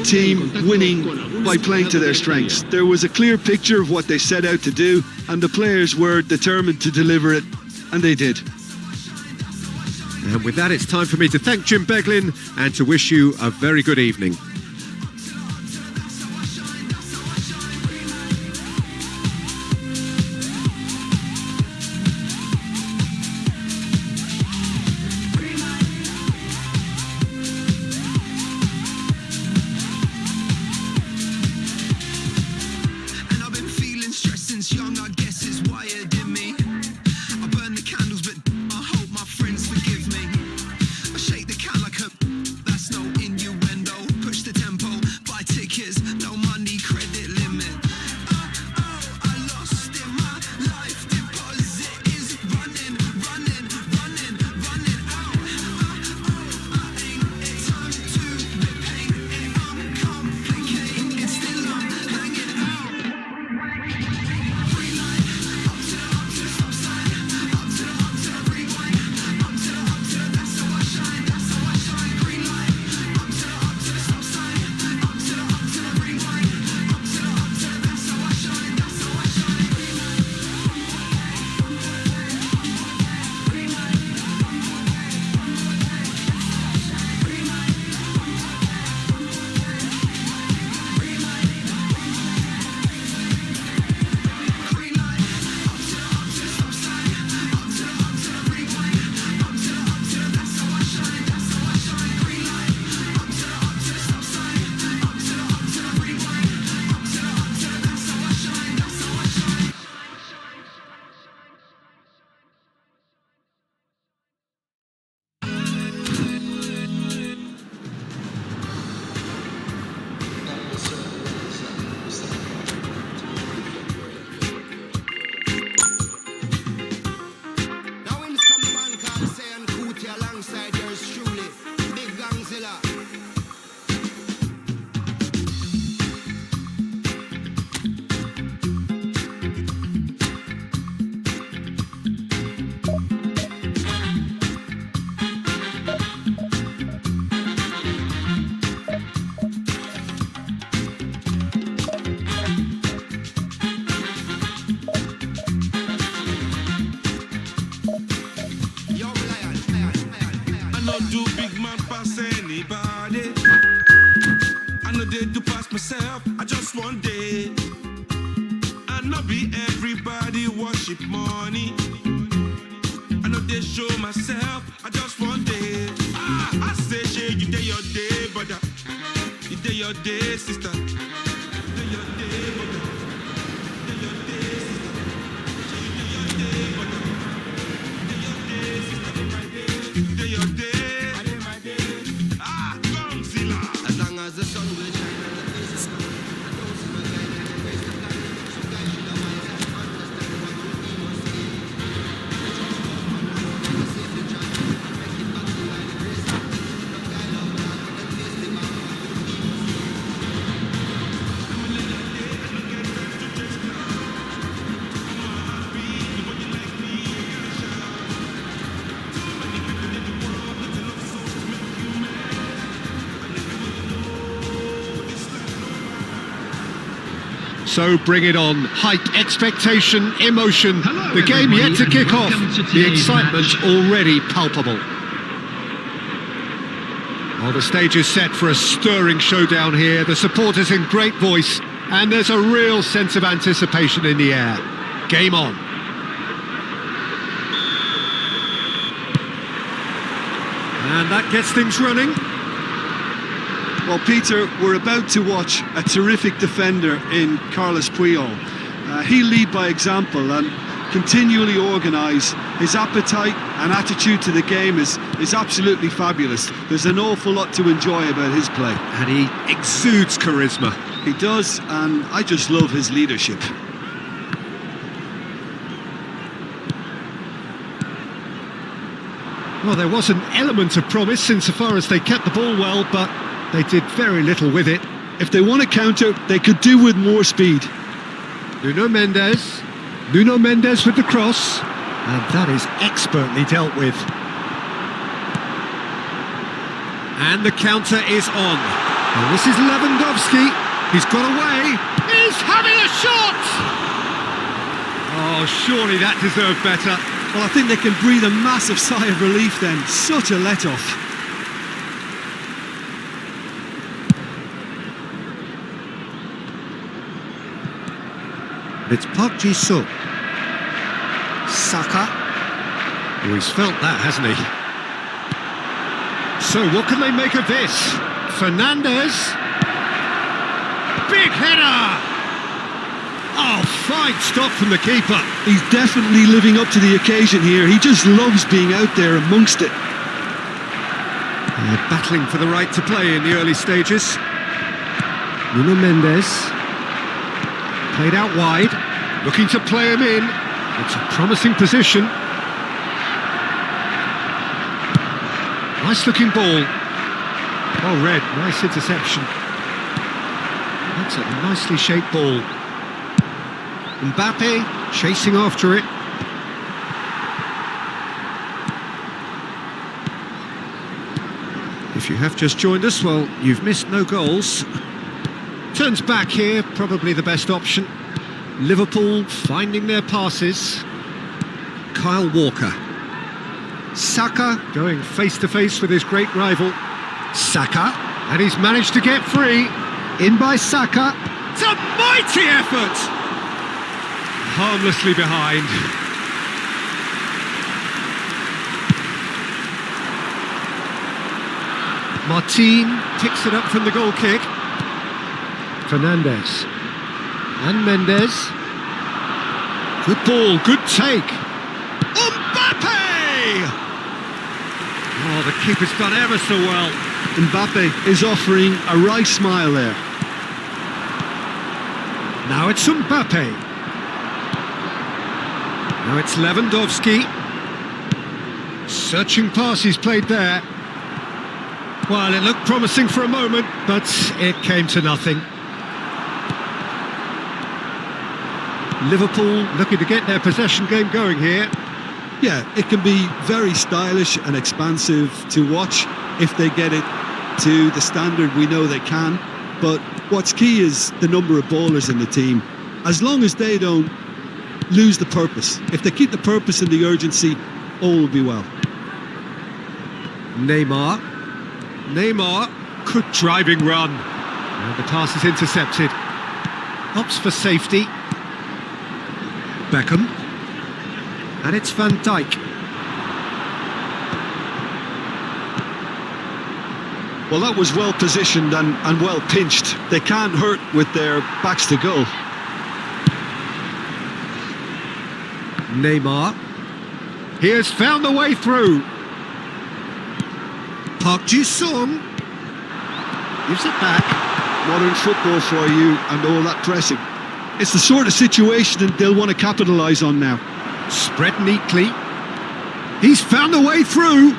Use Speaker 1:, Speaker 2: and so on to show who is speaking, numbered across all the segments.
Speaker 1: team winning by playing to their strengths. There was a clear picture of what they set out to do, and the players were determined to deliver it, and they did.
Speaker 2: And with that, it's time for me to thank Jim Beglin and to wish you a very good evening.
Speaker 3: Do big man pass anybody? I know they do pass myself. I just one day. I know be everybody worship money. I know they show myself. I just one day. I say, shey, you day your day, brother. You day your day, sister. You day your day, brother. You day your day, sister. You day your day, brother. You day your day, sister. You day your day.
Speaker 4: The sun will shine on the face of the sun. I don't see my guy in the face of the sun. So guys should have wise and understand what we must be. Never save the child and make it back to life. Grace of the guy love God and face the man what we must be. I'm a little day and I get time to taste now. I'm happy, nobody like me, I gotta shout. Too many people in the world that a love souls make you mad.
Speaker 2: So bring it on. Hype, expectation, emotion. The game yet to kick off. The excitement's already palpable. Well, the stage is set for a stirring showdown here. The supporters in great voice, and there's a real sense of anticipation in the air. Game on. And that gets things running.
Speaker 1: Well, Peter, we're about to watch a terrific defender in Carlos Puyol. He'll lead by example and continually organise. His appetite and attitude to the game is absolutely fabulous. There's an awful lot to enjoy about his play.
Speaker 2: And he exudes charisma.
Speaker 1: He does, and I just love his leadership.
Speaker 2: Well, there was an element of promise insofar as they kept the ball well, but they did very little with it.
Speaker 1: If they want to counter, they could do with more speed.
Speaker 2: Nuno Mendes with the cross, and that is expertly dealt with. And the counter is on. And this is Lewandowski. He's got away. He's having a shot! Oh, surely that deserved better.
Speaker 1: Well, I think they can breathe a massive sigh of relief then. Such a let-off.
Speaker 2: It's Park Ji-sung. Saka. Oh, he's felt that, hasn't he? So, what can they make of this? Fernandes. Big header! Oh, fine stop from the keeper.
Speaker 1: He's definitely living up to the occasion here. He just loves being out there amongst it.
Speaker 2: They're battling for the right to play in the early stages. Nuno Mendes. Played out wide. Looking to play him in. It's a promising position. Nice looking ball. Oh, Red, nice interception. That's a nicely shaped ball. Mbappe chasing after it. If you have just joined us, well, you've missed no goals. Turns back here, probably the best option. Liverpool finding their passes. Kyle Walker. Saka going face-to-face with his great rival. Saka, and he's managed to get free. In by Saka. It's a mighty effort! Harmlessly behind. Martin picks it up from the goal kick. Fernandes. And Mendes. Good ball, good take. Mbappe! Oh, the keeper's done ever so well.
Speaker 1: Mbappe is offering a right smile there.
Speaker 2: Now it's Mbappe. Now it's Lewandowski. Searching pass he's played there. Well, it looked promising for a moment, but it came to nothing. Liverpool looking to get their possession game going here.
Speaker 1: Yeah, it can be very stylish and expansive to watch if they get it to the standard we know they can. But what's key is the number of ballers in the team. As long as they don't lose the purpose, if they keep the purpose and the urgency, all will be well.
Speaker 2: Neymar. Good driving run. And the pass is intercepted. Opts for safety. Beckham. And it's Van Dijk.
Speaker 1: Well, that was well positioned and well pinched. They can't hurt with their backs to goal.
Speaker 2: Neymar. He has found the way through. Park Ji-sung. Gives it back.
Speaker 1: Modern football for you and all that pressing. It's the sort of situation that they'll want to capitalise on now.
Speaker 2: Spread neatly. He's found the way through.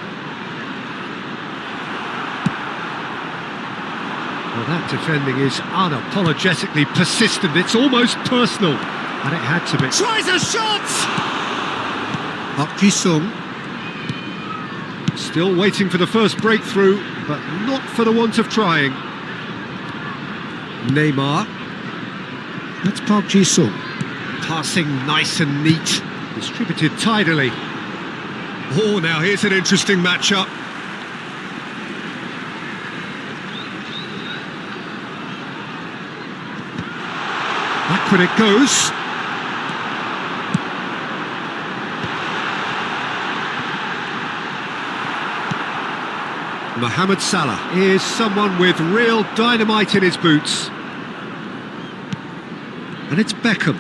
Speaker 2: Well, that defending is unapologetically persistent. It's almost personal. And it had to be. Tries a shot! Park Ji-sung. Still waiting for the first breakthrough, but not for the want of trying. Neymar. That's Park Ji-sung. Passing nice and neat. Distributed tidily. Oh, now here's an interesting matchup. Backward it goes. Mohamed Salah is someone with real dynamite in his boots. And it's Beckham.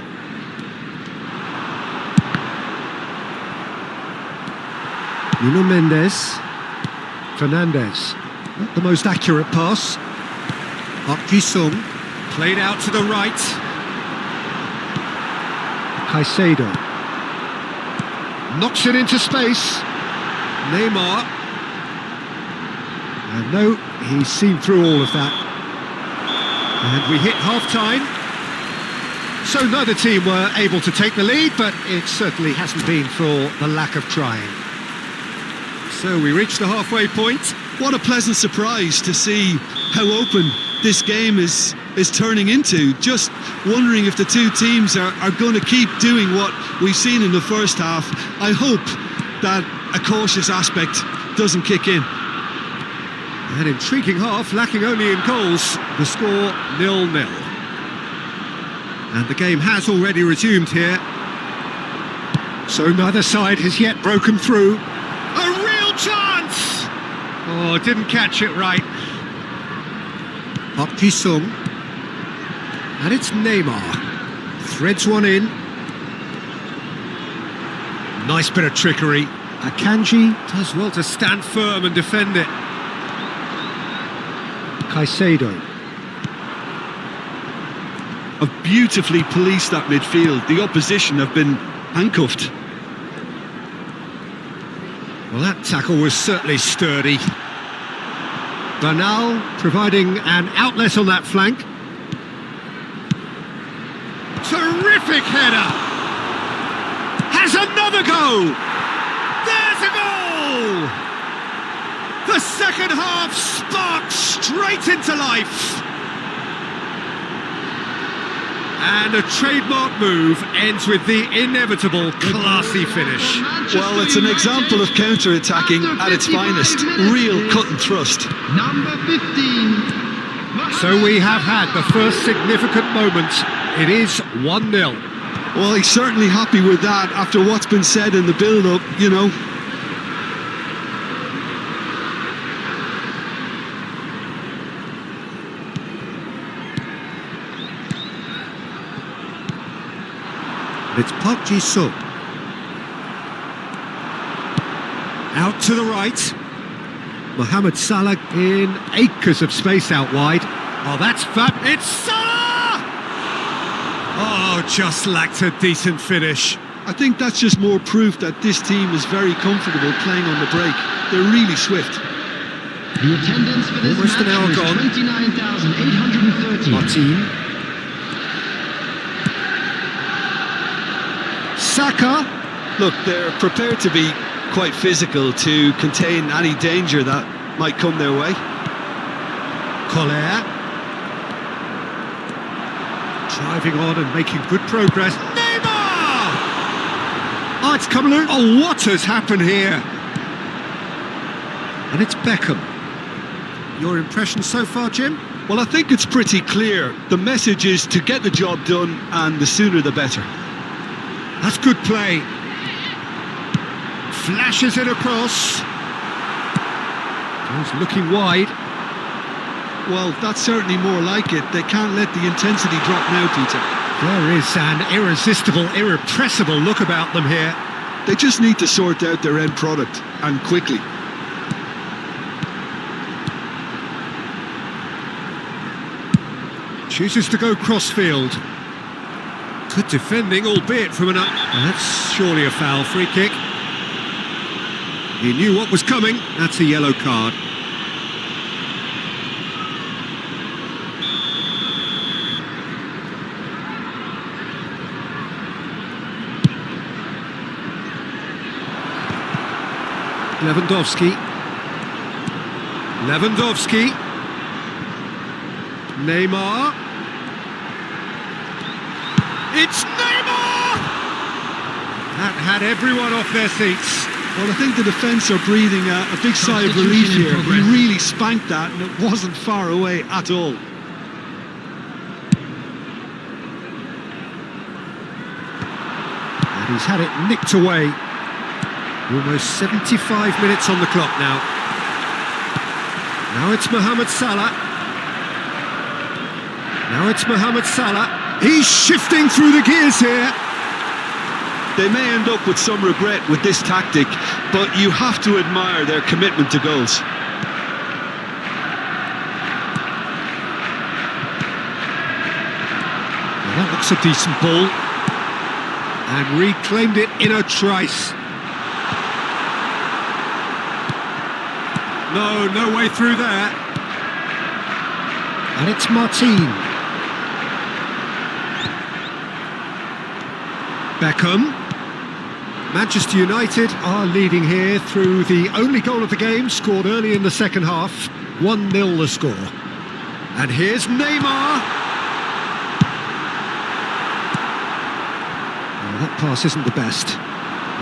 Speaker 2: Nuno Mendes. Fernandes. Not the most accurate pass. Park Ji-sung. Played out to the right. Caicedo. Knocks it into space. Neymar. And no, he's seen through all of that. And we hit half-time. So neither team were able to take the lead, but it certainly hasn't been for the lack of trying. So we reach the halfway point.
Speaker 1: What a pleasant surprise to see how open this game is turning into. Just wondering if the two teams are going to keep doing what we've seen in the first half. I hope that a cautious aspect doesn't kick in.
Speaker 2: An intriguing half, lacking only in goals. The score 0-0. And the game has already resumed here. So neither side has yet broken through. A real chance! Oh, didn't catch it right. Park Ji-sung. And it's Neymar. Threads one in. Nice bit of trickery. Akanji does well to stand firm and defend it. Caicedo.
Speaker 1: Have beautifully policed that midfield. The opposition have been handcuffed.
Speaker 2: Well, that tackle was certainly sturdy. Bernal providing an outlet on that flank. Terrific header! Has another go! There's a goal! The second half sparks straight into life. And a trademark move ends with the inevitable classy finish.
Speaker 1: Well, it's an example of counter-attacking at its finest. Real cut and thrust.
Speaker 4: Number 15.
Speaker 2: So we have had the first significant moment. It is 1-0.
Speaker 1: Well, he's certainly happy with that after what's been said in the build-up, you know.
Speaker 2: It's Park Ji-sung. Out to the right. Mohamed Salah in acres of space out wide. Oh, that's fab. It's Salah! Oh, just lacked a decent finish.
Speaker 1: I think that's just more proof that this team is very comfortable playing on the break. They're really swift.
Speaker 4: The attendance for this
Speaker 2: Almost an
Speaker 4: match
Speaker 2: hour
Speaker 4: was
Speaker 2: gone.
Speaker 4: 29,830.
Speaker 2: Martin. Saka.
Speaker 1: Look, they're prepared to be quite physical to contain any danger that might come their way.
Speaker 2: Collier. Driving on and making good progress. Neymar! Oh, it's come loose. Oh, what has happened here? And it's Beckham. Your impression so far, Jim?
Speaker 1: Well, I think it's pretty clear. The message is to get the job done, and the sooner the better.
Speaker 2: That's good play. Flashes it across. Goes looking wide.
Speaker 1: Well, that's certainly more like it. They can't let the intensity drop now, Peter.
Speaker 2: There is an irresistible, irrepressible look about them here.
Speaker 1: They just need to sort out their end product, and quickly.
Speaker 2: Chooses to go crossfield. Good defending, albeit from an up. That's surely a foul. Free kick. He knew what was coming. That's a yellow card. Lewandowski. Neymar. It's Neymar! That had everyone off their seats.
Speaker 1: Well, I think the defence are breathing a big sigh of relief here. He really spanked that, and it wasn't far away at all.
Speaker 2: And he's had it nicked away. Almost 75 minutes on the clock now. Now it's Mohamed Salah. He's shifting through the gears here.
Speaker 1: They may end up with some regret with this tactic, but you have to admire their commitment to goals.
Speaker 2: Well, that looks a decent ball. And reclaimed it in a trice. No way through there. And it's Martin. Beckham. Manchester United are leading here through the only goal of the game, scored early in the second half. 1-0 the score. And here's Neymar. Oh, that pass isn't the best.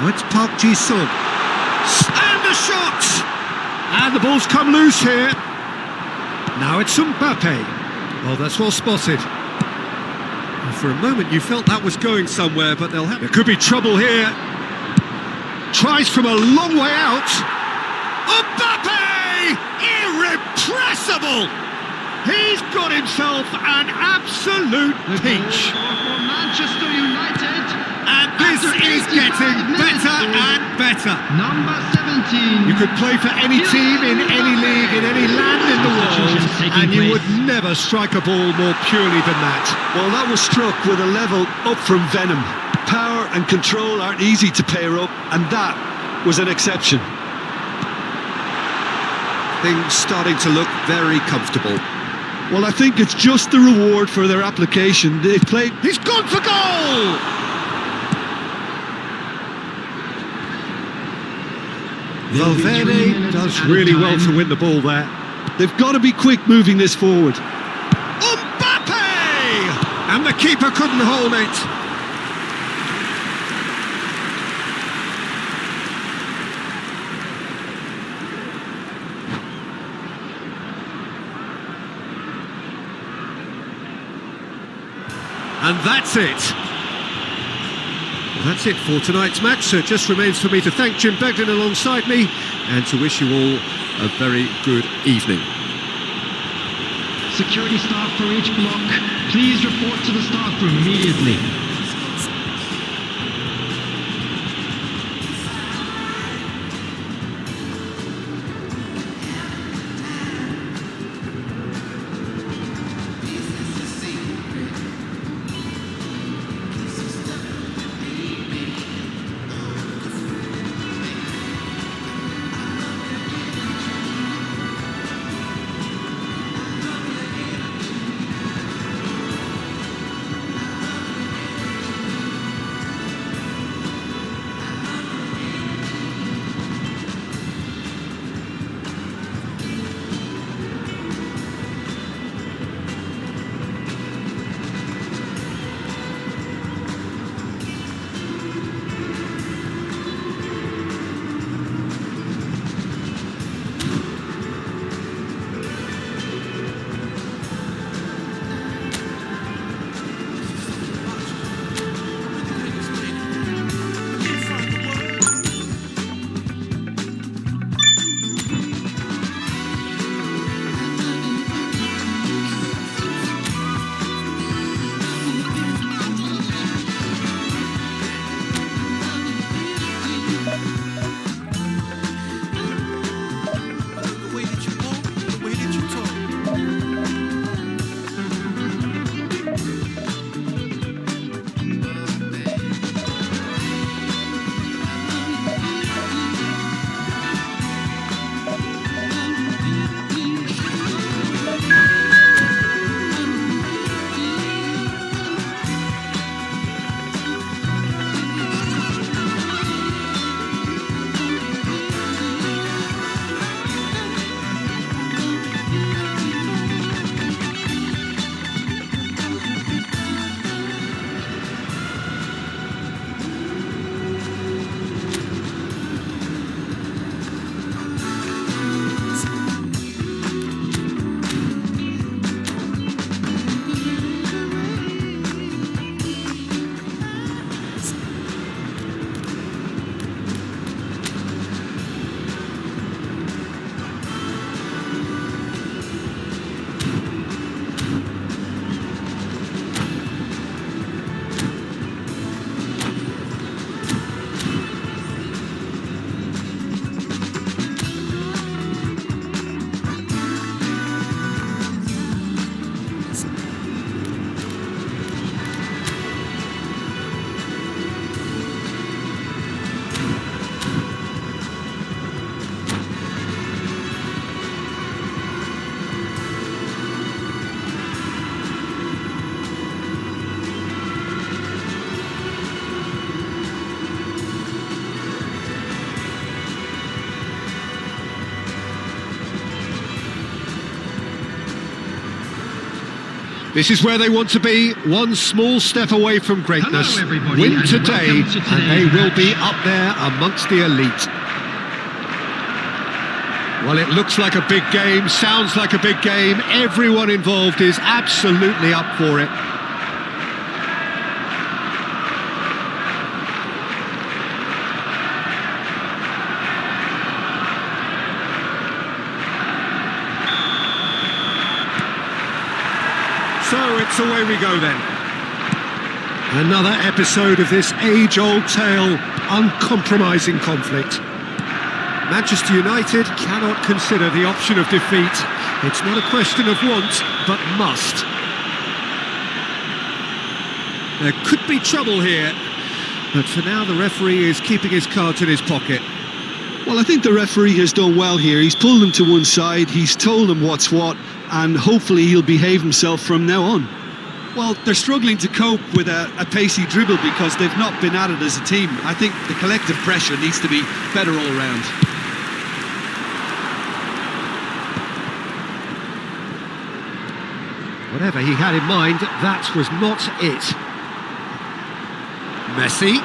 Speaker 2: Oh, it's Park Ji-sung. And the shot! And the ball's come loose here. Now it's Mbappe. Oh, that's well spotted. And for a moment you felt that was going somewhere, but there could be trouble here. Tries from a long way out. Mbappe! Irrepressible! He's got himself an absolute peach.
Speaker 4: For Manchester United.
Speaker 2: And this is getting better and better.
Speaker 4: Number 17.
Speaker 2: You could play for any team in any league in any land in the world, and you would never strike a ball more purely than that.
Speaker 1: Well, that was struck with a level up from venom. Power and control aren't easy to pair up, and that was an exception.
Speaker 2: Things starting to look very comfortable.
Speaker 1: Well, I think it's just the reward for their application. They've played...
Speaker 2: He's gone for goal! Valverde does really well to win the ball there.
Speaker 1: They've got to be quick moving this forward.
Speaker 2: Mbappe! And the keeper couldn't hold it. And that's it. Well, that's it for tonight's match, so it just remains for me to thank Jim Beglin alongside me and to wish you all a very good evening.
Speaker 4: Security staff for each block, please report to the staff room immediately.
Speaker 2: This is where they want to be, one small step away from greatness.
Speaker 5: Hello everybody,
Speaker 2: Win
Speaker 5: and
Speaker 2: today,
Speaker 5: welcome to
Speaker 2: and they
Speaker 5: today's
Speaker 2: will
Speaker 5: match.
Speaker 2: be up there amongst the elite. Well, it looks like a big game, sounds like a big game. Everyone involved is absolutely up for it. So it's away we go then. Another episode of this age-old tale, uncompromising conflict. Manchester United cannot consider the option of defeat. It's not a question of want, but must. There could be trouble here, but for now the referee is keeping his cards in his pocket.
Speaker 1: Well, I think the referee has done well here. He's pulled them to one side, he's told them what's what, and hopefully he'll behave himself from now on. Well, they're struggling to cope with a pacey dribble because they've not been at it as a team. I think the collective pressure needs to be better all round.
Speaker 2: Whatever he had in mind, that was not it. Messi.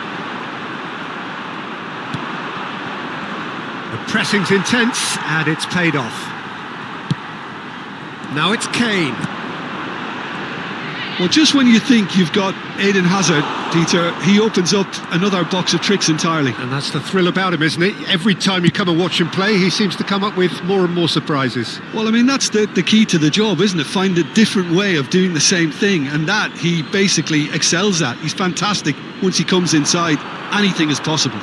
Speaker 2: The pressing's intense, and it's paid off. Now it's Kane.
Speaker 1: Well, just when you think you've got Eden Hazard, Peter, he opens up another box of tricks entirely.
Speaker 2: And that's the thrill about him, isn't it? Every time you come and watch him play, he seems to come up with more and more surprises.
Speaker 1: Well, I mean, that's the key to the job, isn't it? Find a different way of doing the same thing, and that he basically excels at. He's fantastic. Once he comes inside, anything is possible.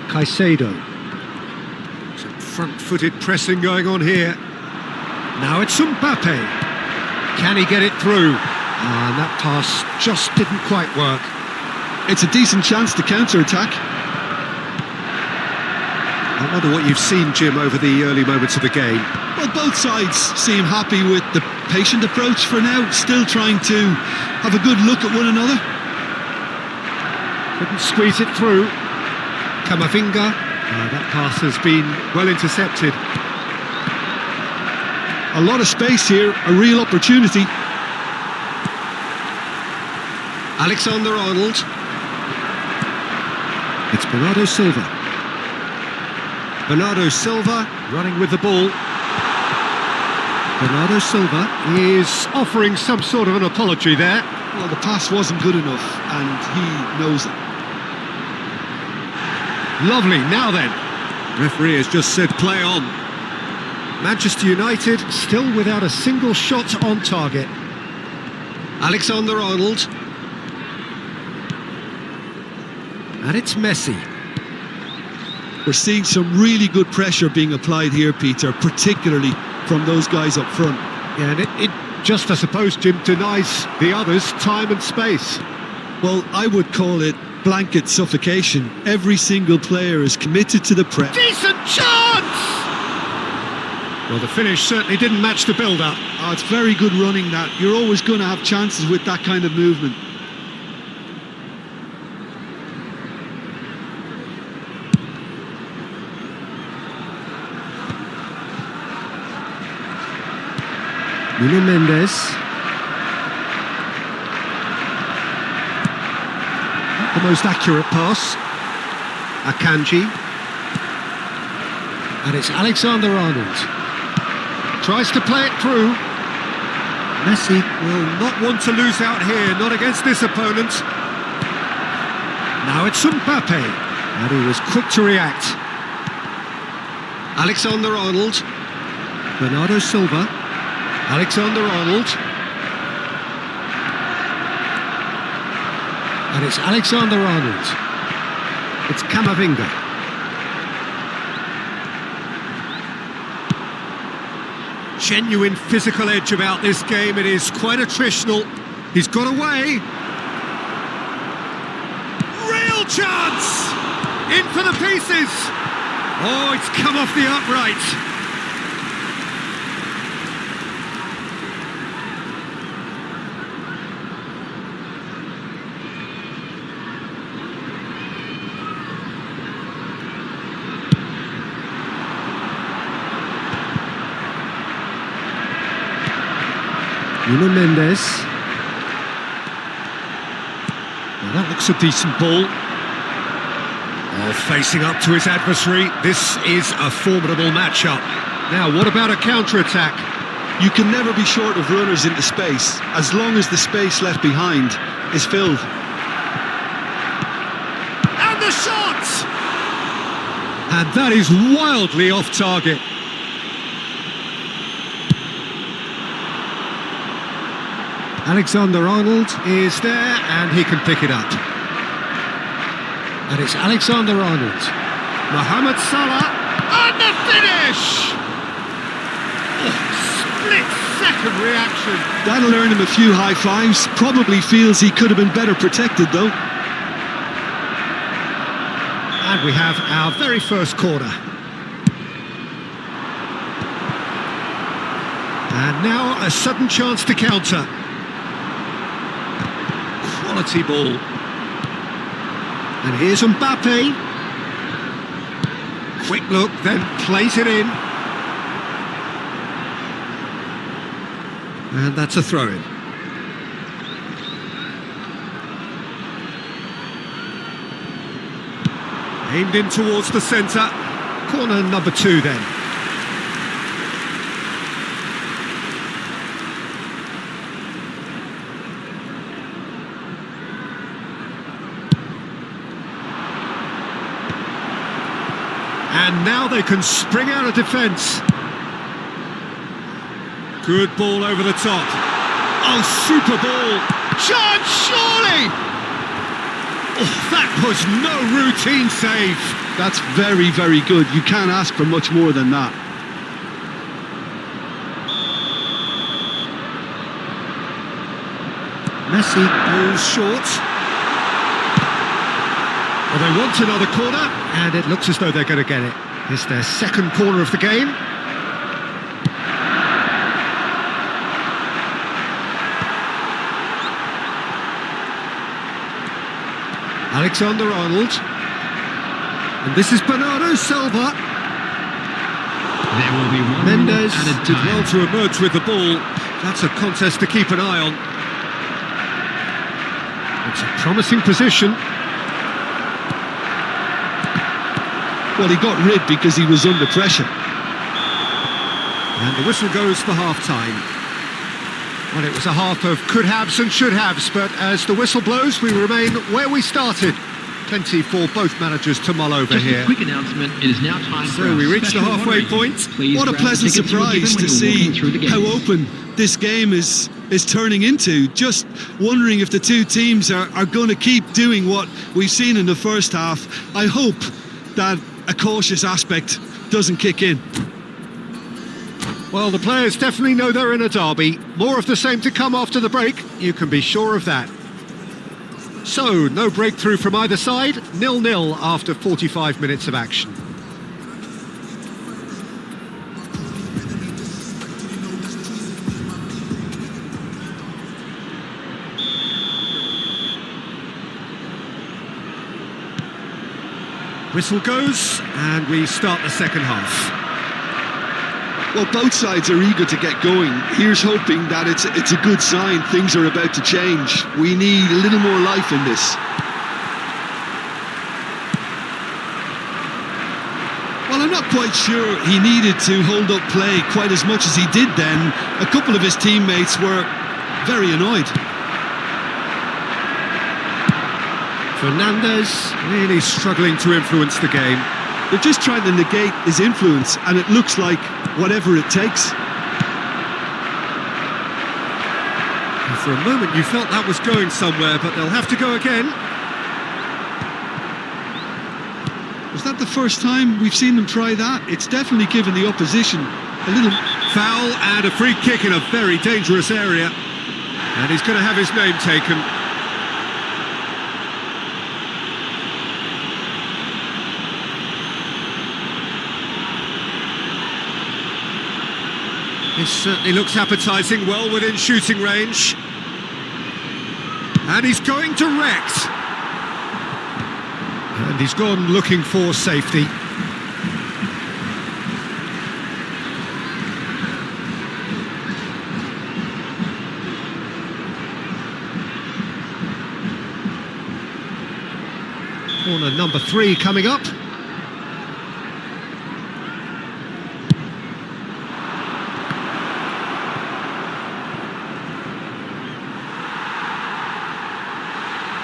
Speaker 2: Caicedo. Some front-footed pressing going on here. Now it's Mbappe. Can he get it through? And that pass just didn't quite work.
Speaker 1: It's a decent chance to counter-attack.
Speaker 2: I wonder what you've seen, Jim, over the early moments of the game.
Speaker 1: Well, both sides seem happy with the patient approach for now, still trying to have a good look at one another.
Speaker 2: Couldn't squeeze it through. Camavinga. That pass has been well intercepted.
Speaker 1: A lot of space here, a real opportunity.
Speaker 2: Alexander-Arnold. It's Bernardo Silva. Bernardo Silva running with the ball. Bernardo Silva is offering some sort of an apology there.
Speaker 1: Well, the pass wasn't good enough, and he knows it.
Speaker 2: Lovely, now then. Referee has just said play on. Manchester United still without a single shot on target. Alexander-Arnold. And it's Messi.
Speaker 1: We're seeing some really good pressure being applied here, Peter, particularly from those guys up front.
Speaker 2: Yeah, and it just, I suppose, Jim, denies the others time and space.
Speaker 1: Well, I would call it blanket suffocation. Every single player is committed to the press.
Speaker 2: Decent chance! Well, the finish certainly didn't match the build-up.
Speaker 1: Oh, it's very good running that. You're always going to have chances with that kind of movement.
Speaker 2: Nuno Mendes. Not the most accurate pass. Akanji. And it's Alexander-Arnold. Tries to play it through. Messi will not want to lose out here, not against this opponent. Now it's Mbappe. And he was quick to react. Alexander-Arnold. Bernardo Silva. Alexander-Arnold. And it's Alexander-Arnold. It's Camavinga. Genuine physical edge about this game. It is quite attritional. He's got away. Real chance! In for the pieces! Oh, it's come off the upright. Nuno Mendes. Well, that looks a decent ball. Oh, facing up to his adversary. This is a formidable matchup. Now, what about a counter-attack?
Speaker 1: You can never be short of runners into space, as long as the space left behind is filled.
Speaker 2: And the shot! And that is wildly off target. Alexander-Arnold is there, and he can pick it up. And it's Alexander-Arnold. Mohamed Salah, and the finish! Split-second reaction.
Speaker 1: That'll earn him a few high fives. Probably feels he could have been better protected, though.
Speaker 2: And we have our very first corner. And now a sudden chance to counter. Quality ball. And here's Mbappe. Quick look, then plays it in. And that's a throw-in. Aimed in towards the centre. Corner number 2 then. And now they can spring out of defence. Good ball over the top. Oh, super ball. Chance, surely! Oh, that was no routine save.
Speaker 1: That's very, very good. You can't ask for much more than that.
Speaker 2: Messi goes short. Well, they want another corner, and it looks as though they're going to get it. It's their second corner of the game. Alexander-Arnold. And this is Bernardo Silva.
Speaker 5: There will be 1
Speaker 2: Mendes
Speaker 5: minute added
Speaker 2: did
Speaker 5: time.
Speaker 2: well to emerge with the ball. That's a contest to keep an eye on. It's a promising position.
Speaker 1: Well, he got rid because he was under pressure.
Speaker 2: And the whistle goes for half-time. Well, it was a half of could-haves and should-haves, but as the whistle blows, we remain where we started. Plenty for both managers to mull over
Speaker 5: Just
Speaker 2: here.
Speaker 5: a quick announcement, it is now time for
Speaker 2: So
Speaker 5: our
Speaker 2: we reached the
Speaker 5: special
Speaker 2: halfway
Speaker 5: lottery.
Speaker 2: point.
Speaker 5: Please
Speaker 1: What a
Speaker 5: grab the
Speaker 1: pleasant
Speaker 5: tickets you were given
Speaker 1: surprise
Speaker 5: when
Speaker 1: to
Speaker 5: you were
Speaker 1: see
Speaker 5: walking through the gates.
Speaker 1: how open this game is turning into. Just wondering if the two teams are going to keep doing what we've seen in the first half. I hope that a cautious aspect doesn't kick in.
Speaker 2: Well, the players definitely know they're in a derby. More of the same to come after the break, you can be sure of that. So, no breakthrough from either side, 0-0 after 45 minutes of action. Whistle goes, and we start the second half.
Speaker 1: Well, both sides are eager to get going. Here's hoping that it's a good sign. Things are about to change. We need a little more life in this. Well, I'm not quite sure he needed to hold up play quite as much as he did then. A couple of his teammates were very annoyed.
Speaker 2: Fernandes really struggling to influence the game.
Speaker 1: They're just trying to negate his influence, and it looks like whatever it takes.
Speaker 2: And for a moment you felt that was going somewhere, but they'll have to go again.
Speaker 1: Was that the first time we've seen them try that? It's definitely given the opposition a little...
Speaker 2: Foul and a free kick in a very dangerous area. And he's going to have his name taken. This certainly looks appetising, well within shooting range. And he's going direct. And he's gone looking for safety. Corner number 3 coming up.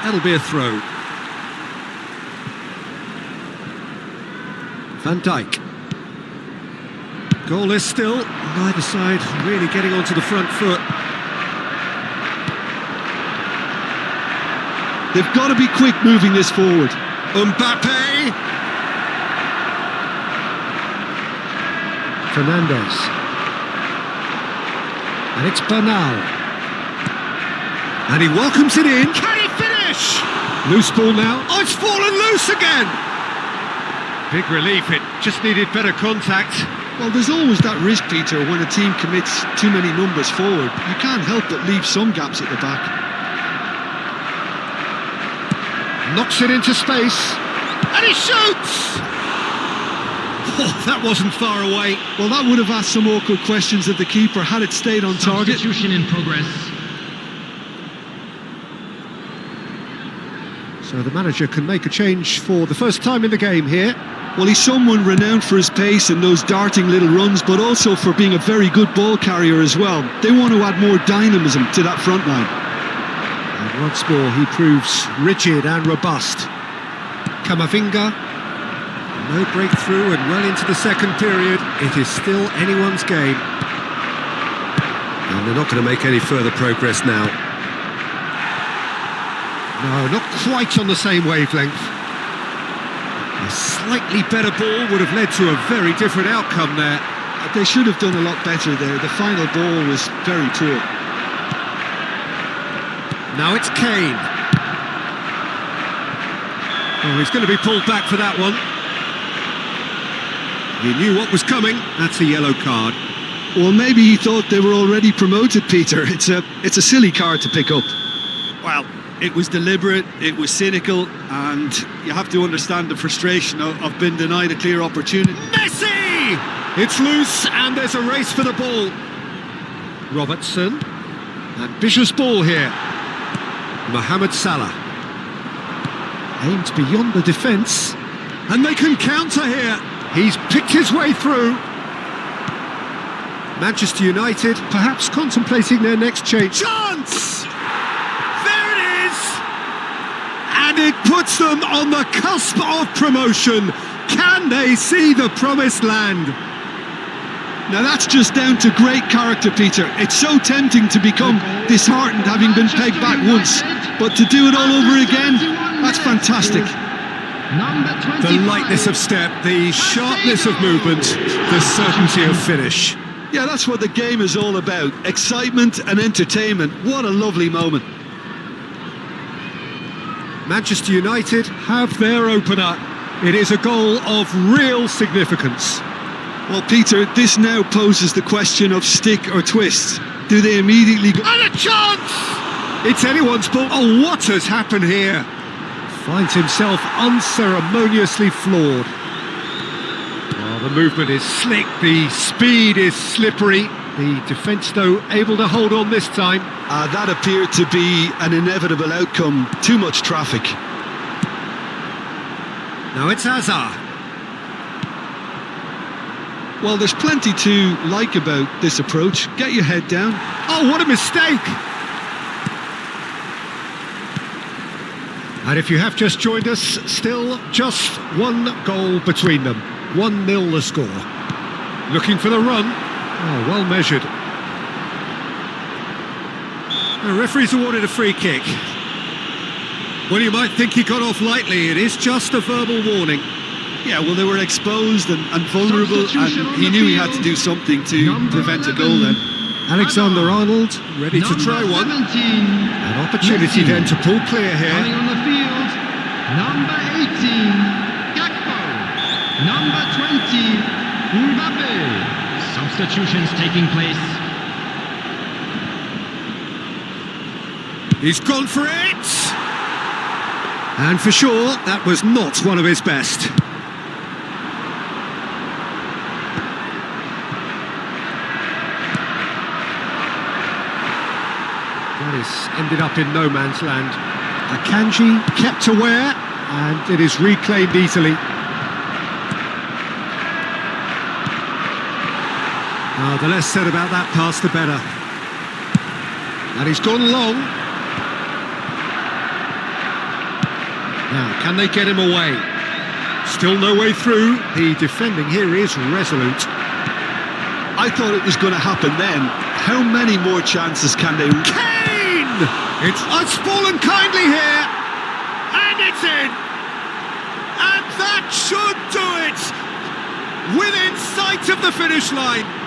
Speaker 2: That'll be a throw. Van Dijk. Goalless still, neither side really getting onto the front foot.
Speaker 1: They've got to be quick moving this forward.
Speaker 2: Mbappe. Fernandes. And it's Bernal. And he welcomes it in. Can he finish? Loose ball now. Oh, it's fallen loose again. Big relief, it just needed better contact.
Speaker 1: Well, there's always that risk, Peter, when a team commits too many numbers forward. You can't help but leave some gaps at the back.
Speaker 2: Knocks it into space. And he shoots! Oh, that wasn't far away.
Speaker 1: Well, that would have asked some awkward questions of the keeper had it stayed on target.
Speaker 5: Substitution in progress.
Speaker 2: So the manager can make a change for the first time in the game here.
Speaker 1: Well, he's someone renowned for his pace and those darting little runs, but also for being a very good ball carrier as well. They want to add more dynamism to that front line.
Speaker 2: And once more, he proves rigid and robust. Camavinga. No breakthrough and well into the second period. It is still anyone's game. And they're not going to make any further progress now. No, not quite on the same wavelength. A slightly better ball would have led to a very different outcome there.
Speaker 1: They should have done a lot better there. The final ball was very poor.
Speaker 2: Now it's Kane. Oh, he's going to be pulled back for that one. He knew what was coming. That's a yellow card.
Speaker 1: Well, maybe he thought they were already promoted, Peter. It's a silly card to pick up. Well, it was deliberate, it was cynical, and you have to understand the frustration of being denied a clear opportunity.
Speaker 2: Messi! It's loose and there's a race for the ball. Robertson. Ambitious ball here. Mohamed Salah. Aimed beyond the defence. And they can counter here. He's picked his way through. Manchester United perhaps contemplating their next change. Chance! There it is! And it puts them on the cusp of promotion. Can they see the promised land?
Speaker 1: Now that's just down to great character, Peter. It's so tempting to become disheartened having been pegged back once, but to do it all over again, that's fantastic.
Speaker 2: The lightness of step, the sharpness of movement, the certainty of finish.
Speaker 1: Yeah, that's what the game is all about. Excitement and entertainment. What a lovely moment.
Speaker 2: Manchester United have their opener. It is a goal of real significance.
Speaker 1: Well, Peter, this now poses the question of stick or twist. Do they immediately go...
Speaker 2: And a chance! It's anyone's ball. Oh, what has happened here? Finds himself unceremoniously floored. Oh, the movement is slick, the speed is slippery. The defence, though, able to hold on this time.
Speaker 1: That appeared to be an inevitable outcome. Too much traffic.
Speaker 2: Now it's Hazard.
Speaker 1: Well, there's plenty to like about this approach. Get your head down.
Speaker 2: Oh, what a mistake! And if you have just joined us, still just one goal between them. 1-0 the score. Looking for the run. Oh, well measured. The referee's awarded a free kick. Well, you might think he got off lightly. It is just a verbal warning.
Speaker 1: Yeah, well, they were exposed and vulnerable, and he knew he had to do something to prevent a goal then.
Speaker 2: Alexander-Arnold ready to try one. An opportunity then to pull clear here.
Speaker 5: Coming on the field, number 18, Gakpo. Number 20, Mbappe. Substitutions taking place.
Speaker 2: He's gone for it! And for sure, that was not one of his best. That is ended up in no man's land. Akanji kept aware, And it is reclaimed easily. The less said about that pass, the better. And he's gone long. Now, can they get him away? Still no way through. The defending here is resolute.
Speaker 1: I thought it was going to happen then. How many more chances can they...
Speaker 2: Kane! It's fallen kindly here. And it's in. And that should do it. Within sight of the finish line.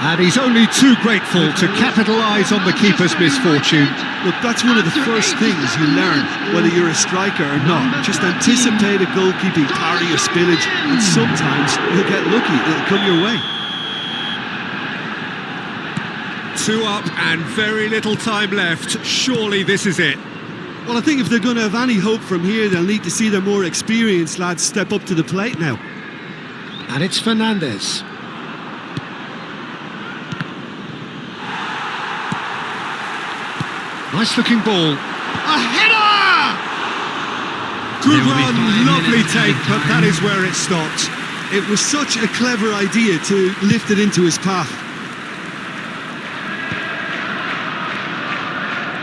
Speaker 2: And he's only too grateful to capitalise on the keeper's misfortune.
Speaker 1: Look, that's one of the first things you learn, whether you're a striker or not. Just anticipate a goalkeeping parry or spillage, and sometimes you'll get lucky, it'll come your way.
Speaker 2: 2 up and very little time left. Surely this is it.
Speaker 1: Well, I think if they're going to have any hope from here, they'll need to see their more experienced lads step up to the plate now.
Speaker 2: And it's Fernandes. Nice looking ball. A header! Good
Speaker 5: There will be 5
Speaker 2: run, lovely
Speaker 5: minutes
Speaker 2: take,
Speaker 5: added
Speaker 2: but
Speaker 5: time.
Speaker 2: that is where it stopped.
Speaker 1: It was such a clever idea to lift it into his path.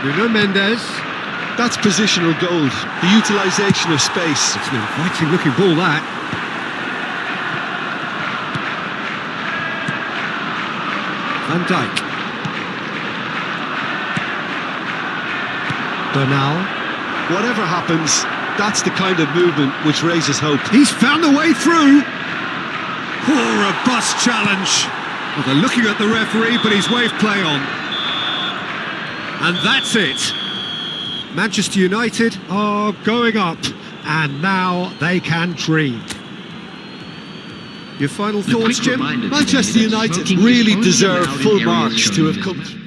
Speaker 2: Nuno Mendes.
Speaker 1: That's positional gold, the utilisation of space.
Speaker 2: It's an inviting looking ball, that. Van Dijk. Bernal.
Speaker 1: Whatever happens, that's the kind of movement which raises hope.
Speaker 2: He's found the way through. Poor robust challenge. Well, they're looking at the referee, but he's waved play on. And that's it. Manchester United are going up, and now they can dream. Your final thoughts,
Speaker 5: quick
Speaker 2: Jim?
Speaker 5: reminder today
Speaker 1: Manchester
Speaker 5: that
Speaker 1: United
Speaker 5: smoking is
Speaker 1: really
Speaker 5: only
Speaker 1: deserve
Speaker 5: allowed in
Speaker 1: full
Speaker 5: areas
Speaker 1: marks
Speaker 5: showing
Speaker 1: to have
Speaker 5: this.
Speaker 1: come through.